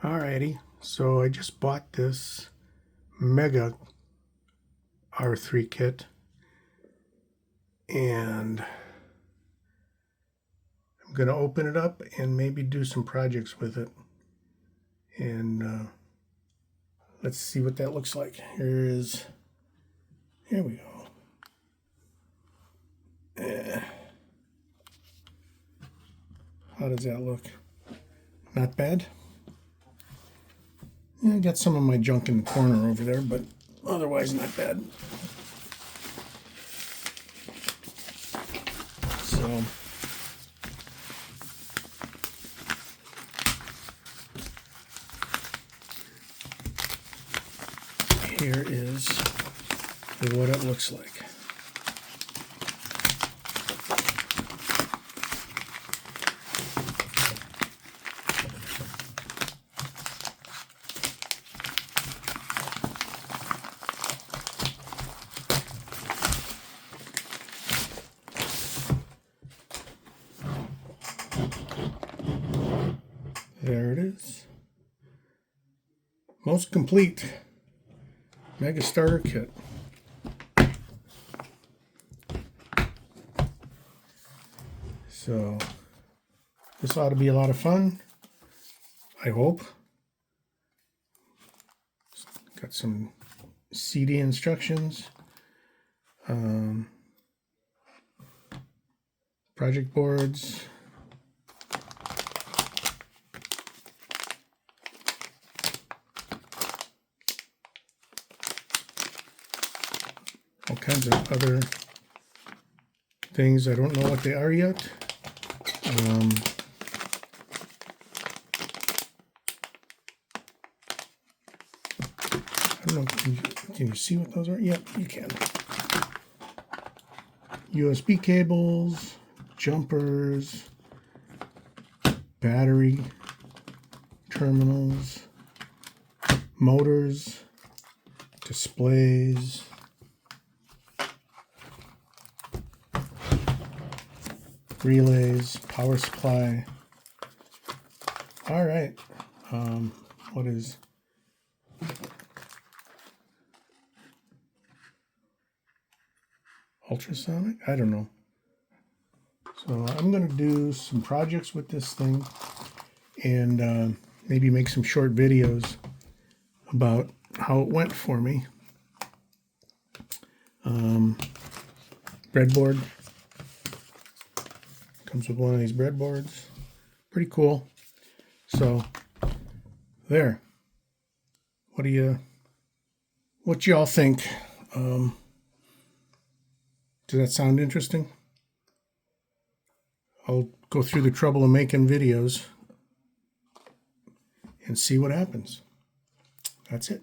Alrighty, so I just bought this Mega R3 kit, and I'm going to open it up and maybe do some projects with it. And let's see what that looks like. Here we go. How does that look? Not bad. Yeah, I got some of my junk in the corner over there, but otherwise not bad. So here is what it looks like. There it is. Most complete Mega Starter Kit. So this ought to be a lot of fun, I hope. Got some CD instructions, project boards, all kinds of other things. I don't know what they are yet. I don't know, can you see what those are? Yep, you can. USB cables, jumpers, battery terminals, motors, displays, relays, power supply. All right. What is ultrasonic? I don't know. So I'm going to do some projects with this thing and maybe make some short videos about how it went for me. Breadboard. Comes with one of these breadboards. Pretty cool. So there. What y'all think? Does that sound interesting? I'll go through the trouble of making videos and see what happens. That's it.